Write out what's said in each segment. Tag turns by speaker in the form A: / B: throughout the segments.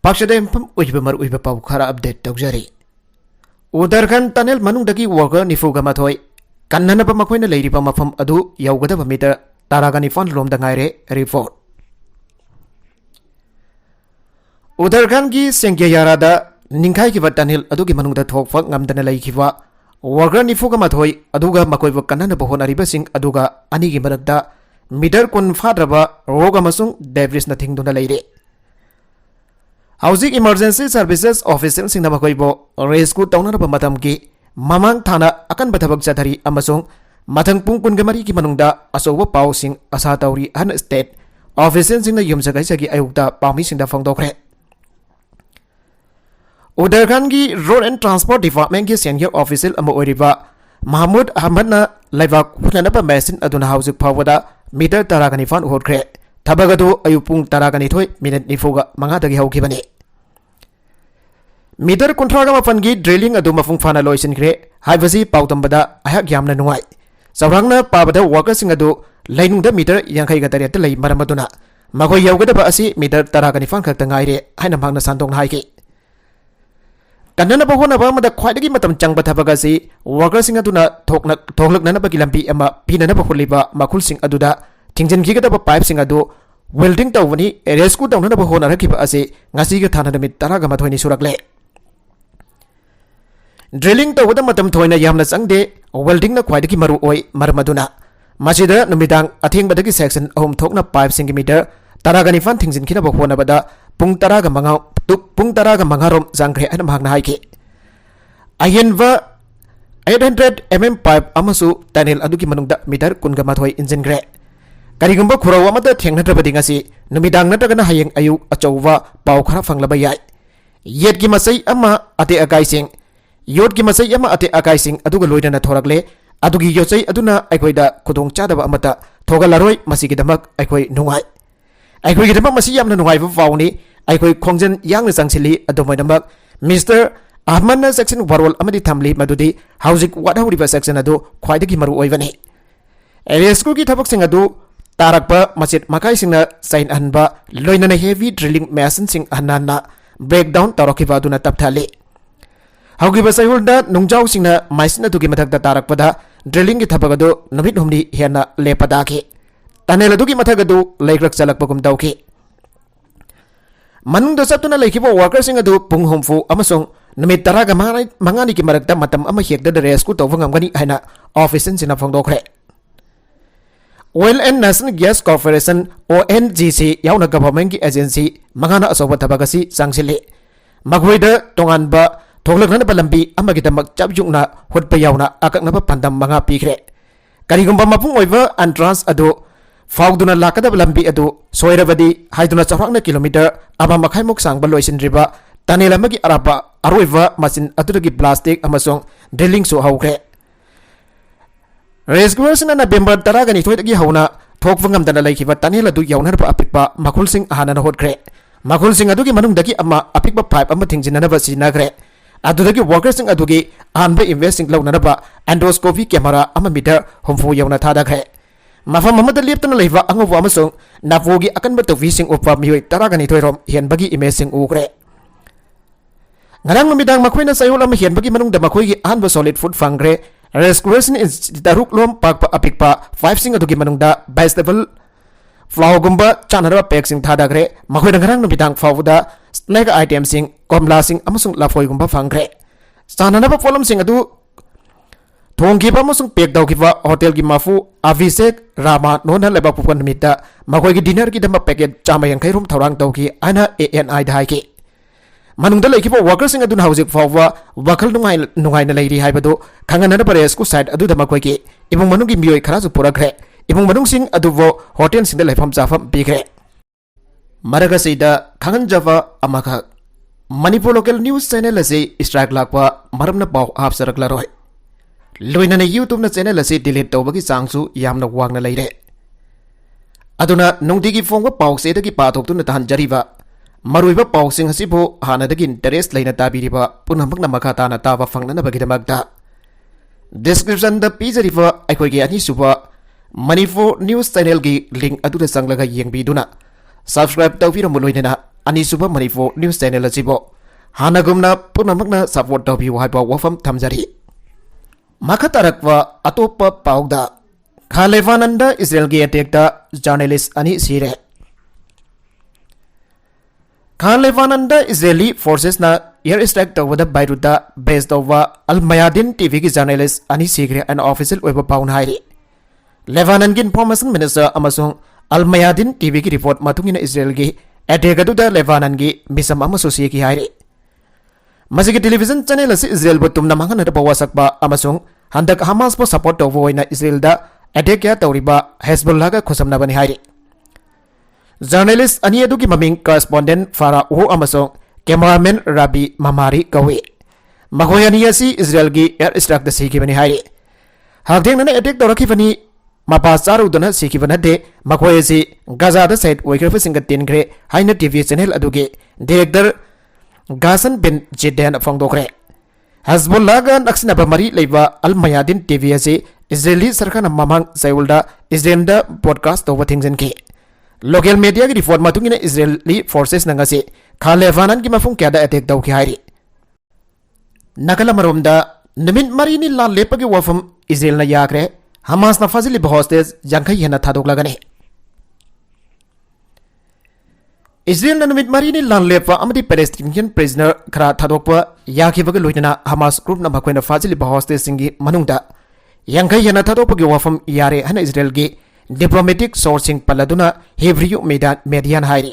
A: पाक्षदेमफम उइबा मर उइबा पाउ खरा अपडेट तौजरी उदरखंड टनल मनुंगदगी वर्कर निफुगा मथोय कन्ननबा मखोयना लेरिबा मफम अदु यौगदबा मीटर तारागा निफान रोमदा ngaire रिपोर्ट उदरखंड की सेंग्यायारादा निंखाई की टनल अदुगी मनुंगदा थोकफा ngamdana लैखिबा वर्कर निफुगा मथोय अदुगा मखोयबा कन्ननबा होनारिबसिंग अदुगा अनिगी मरकदा मीटर कुन फाद्रबा रोग अमसुंग डेब्रिस न थिंगदुना लेरे हाउसिंग इमरजेंसी सर्विसेस ऑफिसर सिंह मखोइबो रेस्क्यू तौनरबा मतम की ममांग थाना अकन बथबक चथरी अमसुंग मथंग पुंग कुनगमरी की मनुंगदा असोबो पाउ सिंह असा तौरी हन स्टेट ऑफिसर सिंह युमसगै सगी अयुक्ता पामी सिंह फोंदोखरे उदरखंड की रोड एंड ट्रांसपोर्ट डिपार्टमेंट की सीनियर ऑफिसर अमा ओरिबा महमूद अहमद न लाइबाक हुननबा मेसिन अदुना हाउसिंग फावदा मीटर तरागनिफान होखरे थबगदो अयुपुंग तरागनिथोय मिनट निफुगा मंगादगी हौखिबने मीटर कुंथ्रागा मफन की ड्रिलिंग अदु मफुंग फाना लोइसिनख्रे हाइबसी पाउतंबदा अहक यामना नुवाई सौरांगना पाबदा वर्कर्सिंग अदु लैनुंगदा मीटर यांखैगा तरेत लೈ मरमदुना मखोय यौगदबा असि मीटर तरागनिफान खक्ता ngaire हाइना मांगना सांदोंग हाइके कन्ननबा होनबा मदा ख्वाइदगी मतम चंगबा थबगasi वर्कर्सिंग अदुना थोकलकननबा की लंबी अमा पिननबा होलिबा मखुलसिंग अदुदा थिंजनखिगदबा पाइपसिंग अदु वेल्डिंग तौवनी रेस्क्यू तौननबा होनरखिबा असि ngasiga thana namit taraga mathoini surakle drilling तौबदा मतम थोइना यामना चंगदे वेल्डिंग न ख्वाइदगी मरु ओइ मरमदुना मसिदा नुमिदांग अथेंगबदगी सेक्शन अहुम थोकना पाइप सिंग मीटर तरागनिफान थिंजिनखिनबा होनबदा पुंग तरागा मंगा रोम जांग्रे अन मागना हाइके अयनवा 800 mm पाइप अमसु टनल अदुगी मनुंगदा मीटर कुनगा माथोय इंजिनग्रे करिगुंबा खुराव अमदा थेंगनद्रबदि ngasi नुमिदांग नतगना हायेंग अयु अचौवा पाउ खरा फंगलबा याय येट की मसई अमा अते अकाइसिंग योट की मसई अमा अते अकाइसिंग अदुगा लोइदना थोरकले अदुगी योचै अदुना अखोइदा खुदोंग चादबा अमता थोगलारोय मसिगिदमक अखोइ नुंगाई अखोइगिदमक मसि यामना नुंगाइबा फाउनी अखोइ खोंजन यांगना चंगसिली अदुमैदमक मिस्टर अहमद न सेक्शन वरोल अमदि थमली मदुदी हाउजिक वादहौरिबा सेक्शन अदु ख्वाइदगी मरु ओइबनी रेस्क्यू की थबकसिंग अदु तारकपा मचित मकाइसिंगना साइन अनबा लोइनना हेवी ड्रिलिंग मशीन सिंग अनना ब्रेकडाउन तौरखिबा अदुना तपथाले हौगिबा सैहुलदा नुंगजाउसिंगना माइसिन अदुगी मथकदा तारकपदा ड्रिलिंग की थबक अदु नमित हुमनी हेना लेपदाके तनेल अदुगी मथक अदु लैग्रक चलकपगुम दौके मनुंगदा सप्तुना लैखिबा वर्कर्सिंग अदु पुंग हुमफु अमसुंग नमित तरागा मंगानी की मरकदा मतम अमा हेक्दा रेस्क्यू तौबा ngamgani हाइना ऑफिसर सिना फोंदोखरे oil and national gas corporation ONGC याउना गवर्नमेंट की एजेंसी मंगाना असोबा थबगसी सांगसिले मखोइदा तोंगानबा थोगलकनबा लंबी अमगिदमक चाबजुगना होटपा याउना अककनबा पंदम मंगा पीखरे करिगुंबा मपुंग ओइबा एंट्रांस अदु फाउदुना लाकदबा लंबी अदु सोइरबदी हाइदुना चौरांगना किलोमीटर अमा मखाइमुक सांगबा लोइसिनरिबा तनेल अमगी अराबा अरोइबा मसिन अदुदगी प्लास्टिक अमसोंग ड्रिलिंग सो हौखरे रेस्क्यूअर्सना नवेंबर 12 हौना थोकफंगमदना लैखिबा तनेल अदु यौनरबा अपिकपा मखुलसिंग हानाना होटखरे मखुलसिंग अदुगी मनुंगदगी अमा अपिकपा पाइप अमा थिंजिननबा सिनाग्रे अदुदगी वर्कर्सिंग अदुगी आनबा इन्वेस्टिंग लौननबा एंडोस्कोपी कैमरा अमा metre हुमफु यौना थादाग्रे मफम अमदा लेप्तना लैबा अंगबु अमसोंग नापोगी अकनबा तौफिसिंग उप्पा मियोय 12 Rome हेनबगी imaging उग्रे ngarang numidang makhoi sayol ama hianbagi manungda makhoi gi anba solid food fangre rescuers in daruk lom pakpa apikpa 5 sing adugi manungda vegetable flour gumba chanara pack sing thadagre makhoi ngarang numidang fawda snack item sing komla sing amasung lafoi gumba fangre sanana ba polom sing adu thongki ba amasung pack dawkiba hotel gi mafu Abhishek Rama nona leba pupan mita makhoi gi dinner gi dama packet chama yankai rum thorang dawki ana ANI dai ki मनुंगदा लैखिबा वर्कर्सिंग अदुना हाउजिक फाववा वखल नुंगाइना लैरि हाइबदो खंगनना परेस्कु साइड अदुदा मखोइके इमुंग मनुंगी मियोय खराजु पुरखरे इमुंग मनुंगसिंग अदुवो होटेल सिंग लैफम जाफम बिखरे मरगसैदा खंगनजवा अमखा मणिपुर लोकल न्यूज चैनल असे स्ट्राइक लाकवा मरमना पाव हापसरकलारोय लोइनना यूट्यूब ना चैनल असे डिलीट तौबगी चांगसु यामना वांगना लैरे अदुना नुंगदिगी फोंगवा पावसेदगी पाथोक्तुना तहनजरिबा मरुइबा पाउसिंग हसिबो हानदगी इंटरेस्ट लेना ताबिरिबा पुनमकना मखाताना ताबा फंगनबगिदमकता डिस्क्रिप्शन द पीजरिबा अखोइगे अनिसुबा मणिपुर न्यूज चैनल की लिंक अदुदा संगलगा येंगबिदुना सब्सक्राइब तौफिरमु लोइनना अनीसुब मणिपुर न्यूज चैनल असिबो हानगुमना पुनमकना सपोर्ट तौबियु हाइबा वफम थमजरी मखा तारकवा अतोप पाउदा खा लेबाननदा इजराइलगी अटैकदा जर्नलिस्ट अनि सिरे खा लेबाननदा इजरायली फोर्सेसना एयर स्ट्राइक तौबदा बाइरुदा बेस तौबा अल मयादिन टीवी की जर्नलिस्ट अनि सिग्रे एन ऑफिशियल वेब पाउन हाइरी लेबानन की इंफॉर्मेशन मिनिस्टर अमसुंग अल मयादिन टीवी की रिपोर्ट मतुंगिना इजराइल की अटैक अदुदा लेबानन की मिसम अमसु सिकी हाइरी मसिगी टेलीविजन चैनल असी इजराइल बु तुमना मंगन बवा सकबा अमसुंग हंदक हमास बु सपोर्ट तौबो होइना इजराइल दा अटैक क्या तौरिबा हेजबुल्लाह का खुसमनबनी हाइरी जर्नलिस्ट अनि अदुगी ममिंग करेस्पोंडेंट फारा ओ अमसुंग कैमरामैन राबी ममारी कवे मखोयनी असी इजराइल की एयर स्ट्राइक द सिकीबनी हाइरी हागदेंगना अटैक तौरखिबनी मपा चारुदना सिकीबनदे मखोयसी गाजादा साइड ओइग्रफसिंग तिनग्रे हाइना टीवी चैनल अदुगे डायरेक्टर गासन बिन जिदेन फोंदोखरे हजबुल्लाह नक्सनब मरी लेबा अल मयादिन टीवी असी इजरायली सरकार ममांग जैउलदा इजराइलदा ब्रॉडकास्ट तौबा थिंगजनके लोकल मीडिया की रिपोर्ट मतुंगिना इजरायली फोर्सेस नंगसे खा लेबानन की मफुं क्यादा अटैक तौखि हाइरी नकल मरोमदा नमित मरीनी लान लेपगे वफम इजरायलना याग्रे हमासना फाजिलिबा होस्टेज यांखै हेना थादोक्लागने इजरायल नमित मरीनी लान लेपा अमदी पैलेस्टीनियन प्रिजनर खरा थादोक्पा याखिबगा लोइना हमास ग्रुप न मखोइना फाजिलिबा होस्टेज सिंगी मनुंगदा यांखै हेना थादोक्पगे वफम यारे हना इजरायल की डिप्लोमेटिक सोर्सिंग पल्लदुना हेब्रियु मेडियन हाइरी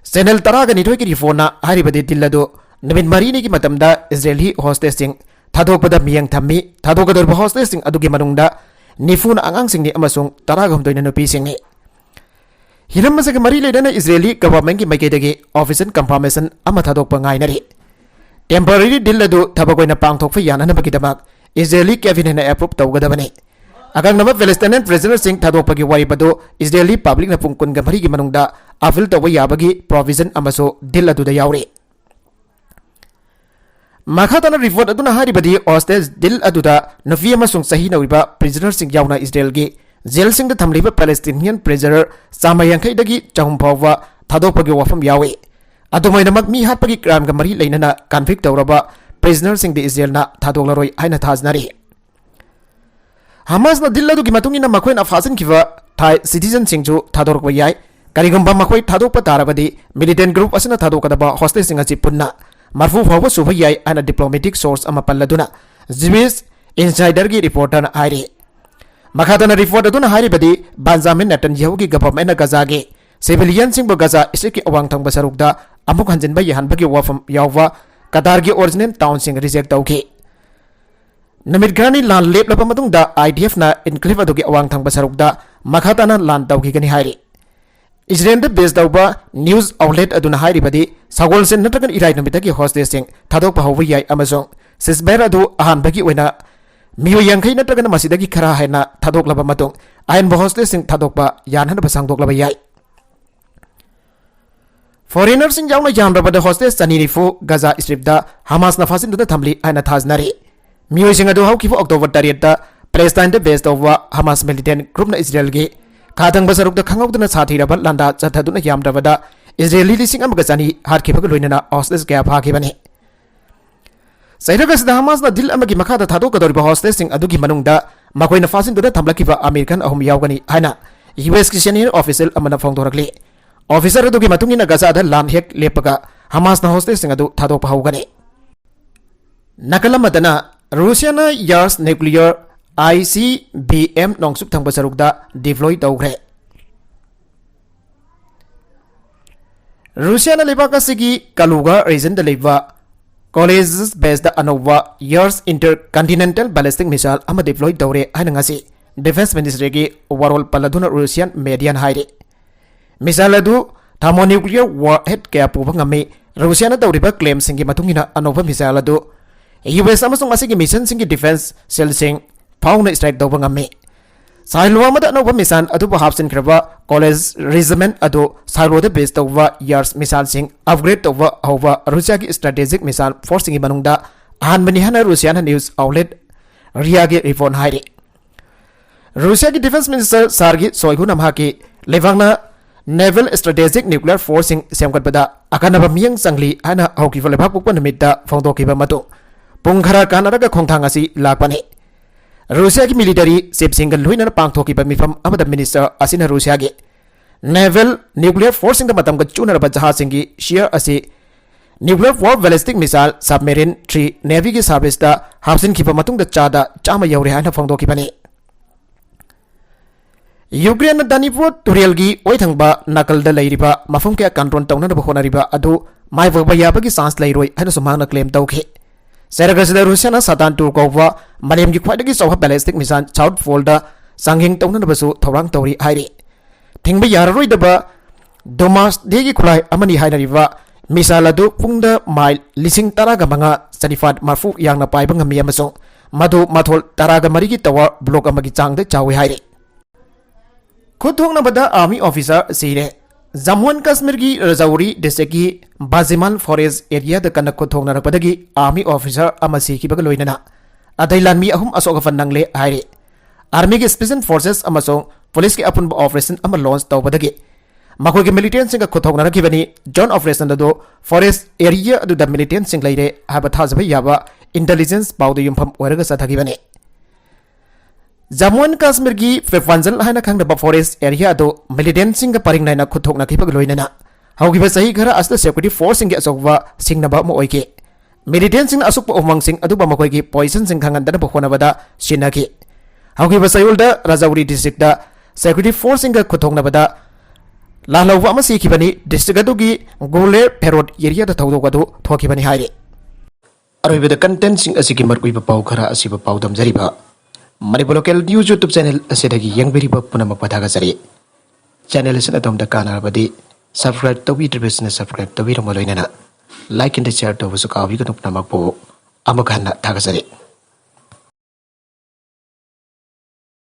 A: चैनल तरागनिथोय की रिपोर्टना हारिबदि दिल्लदु नमित मरीनी की मतमदा इजरायली होस्टेज थादोक्पदा मियंग थम्मी थादोकदोरबा होस्टेज अदुगी मनुंगदा निफुन आंगांसिंगनि अमसुंग तरागमदोइना नुपीसिंगनि हिरमसगे मरी लेदना इजरायली गवर्नमेंट की माइकेदगी ऑफिशियल कंफर्मेशन अमा थादोक्पा गाइनरि टेम्पररी दिल अदु थबकोइना पांगथोकफा याननबगिदमक इजरायली कैबिनेटना एप्रूव तौगदबने अगंगनब पैलेस्टाइनियन प्रिजनर सिंह थादोक्पगी वारिबदो इजरायली पब्लिक न पुंग कुनगा मरीगी मनुंगदा अपील तौबा याबगी प्रोविजन अमसो दिल अदुदा यावरे मखातना रिपोर्ट अदुना हारिबदी होस्टेज दिल अदुदा नफी अमसुंग सही नौरिबा प्रिजनर सिंह यावना इजरायलगी जेल सिंह द थमलिबा पैलेस्टीनियन प्रिजनर चामा यांखैदगी चहुम फावबा थादोक्पगी वफम यावे अदुमैनमक मी हातपगी क्राइम गा मरी लेनना कन्विक्ट तौरबा प्रिजनर सिंह द इजरायलना थादोक्लरोय हाइना थाजनारी हमासना दिल अदुगी मतुंगिना मखोइना फाजनखिबा थाई सिटीजन सिंहजु थादोरकबा याय करिगुंबा मखोइ थादोक्पा तारबदी मिलिटेंट ग्रुप असना थादोकदबा होस्टेज सिंह अचि पुन्ना मरफू फावबा सुबा याय आना डिप्लोमेटिक सोर्स अमा पल्लदुना जिविस इनसाइडर की रिपोर्टर हाइरी मखादना रिपोर्ट अदुना हारिबदी बेंजामिन नेतन्याहू की गवर्नमेंट गजागे सिविलियन सिंह गजा इसे अवांग थंग सरुकदा अमुक हंजनबा यहानबगी वफम याववा कतार की ओरिजिनल टाउन सिंह रिजेक्ट तौखे नमित ग्रानी लान लेपलबा मतुंगदा आईडीएफ ना इनक्लेव अदुगी अवांग थंग सरुकदा मखाताना लान तौखिगनी हाइरी इजरायल बेस तौबा न्यूज आउटलेट अदुना हाइरिबदी सगोलसेन नत्रगन इराय नमितगी होस्टेज सिंह थादोक्पा हौबा याय अमसोंग सिसबेर अदु अहानबगी ओइना मियो यांखै नत्रगन मसिदगी खरा हाइना थादोक्लबा मतुंग आयन होस्टेज सिंह थादोक्पा यानहनबा सांगदोक्लबा याय फॉरेनर सिंह यावना यानरबदा होस्टेज चनीरिफु गजा स्ट्रिपदा हमास ना फासिनदुदा थमली आयना थाजनारी मियो सिंह अदु हौकिफु अक्टोबर 8 पैलेस्टाइन द बेस तौबा हमास मिलिटेंट ग्रुप ना इजरायल गे खादंग बसरुक खंगौदना साथीरबा लांदा चथदुना यामदबदा इजरायली लिसिंग अमगा चनी हारखिबगा लोइनना होस्टेज क्या फाखिबने सैरगसदा हमासना दिल अमगी मखादा थादोकदोरिबा होस्टेज सिंह अदुगी मनुंगदा मखोइना फासिनदुना थमलखिबा अमेरिकन अहुम यावगनी हाइना यूएस की सीनियर ऑफिशियल अमना फोंदोरकले ऑफिसर अदुगी मतुंगिना गजादा लान हेक लेपगा हमासना होस्टेज सिंह अदु थादोकपा हौगने नकलमदना रूसियाना यार्स न्यूक्लियर ICBM नोंगसुक थंग सरुकदा डिप्लॉय तौग्रे रूसियाना लेबाक असिगी कलुगा रीजन द लेबा कॉलेजेस बेस्ड अनोवा यार्स इंटरकॉन्टिनेंटल बैलिस्टिक मिसाइल अमा डिप्लॉय तौरे हाइना ngasi डिफेंस मिनिस्ट्री की ओवरऑल पल्लदुना रूसियन मीडियन हाइरे मिसाइल अदु थर्मोन्यूक्लियर वॉरहेड क्या पुबा ngami रूसियाना तौरिबा क्लेम सिंगी मतुंगिना अनोवा मिसाइल अदु यूएस अमसुंग असिगी मिशन सिंगी डिफेंस सेल सिंग फाउंड स्ट्राइक तौबा ngami साइलो अमदा अनोवा मिसाइल अदु हापसिन खरबा कॉलेज रेजिमेंट अदु साइलोदा बेस तौबा यार्स मिसाइल सिंग अपग्रेड तौबा हौबा रूसिया की स्ट्रेटेजिक मिसाइल फोर्स सिंगी मनुंगदा अहानबनि हना रूसियाना न्यूज आउटलेट रिया के रिपोर्ट हाइरे रूसिया की डिफेंस मिनिस्टर सार्गी सोइगु नमहा की लेवांगना Naval Strategic Nuclear Force semkatpada akanaba miyang sangli hana haukiba lebak pokpa numitta phongdokiba matu pung khara kanaraga khongthang asi lakpani. Russia ki military ship single luina pangthokiba mifam amada minister asina Russia gi Naval Nuclear Force da matam ga chunaraba jahasingi share asi Nuclear War Ballistic Missile Submarine 3 Navy ki service da hapsin kiba matung da chada chama yaure hana phongdokibani. Ukraine na Danipur Turialgi oithangba nakal da leiriba mafum ke control tawna da honariba adu mai waba yabagi sans leiroi hana sumana claim tawkhe. Seragasida Russia na Satan Tur kawwa malem gi khwaidagi sawha ballistic missile South Pole da sanghing tawna da basu thorang tawri hairi. Thingba yararoi da ba Domas degi khulai amani hainariba Misal adu pungda mile lising taraga manga sanifat marfu yang na pai banga miyam song madu mathol taraga marigi tower block amagi chang de chawi haire. Khuthong na bada army officer sire Jammu and Kashmir gi Rajouri district gi Bazimal forest area da kana khuthong na rakpadagi army officer amasi ki baga loinana adailan mi ahum asoga fanangle haire. Army gi special forces amasong police ki apun operation ama launch tawbadagi Makoy militant sing khuthong na rakibani John operation do forest area adu da militant sing laire haba thazaba yaba intelligence pawdu yumpham oiraga sathagibani. Jammu and Kashmir gi Fefanjal haina khangda forest area adu militant sing paring naina khuthok na khibag loinana haugiba sahi khara asla security force sing asokwa singnaba mo oike militant sing asuk omang sing adu ba makoy gi poison sing khangan da bkhona bada sinaki haugiba sayulda Rajouri district da security force sing khuthok na bada Lahlawa amasi kibani district adugi Gole Perot area da thawdo gadu thokibani haire. Arobida content sing asiki markui ba pau khara asiba pau damjariba Manipur local news YouTube channel asidagi yangberiba punamak pathaga sari channel asina tomda kanarabadi subscribe tawi business subscribe tawi romaloinana like and share tawu sukawi kanupnamak po amakhanna thaga sari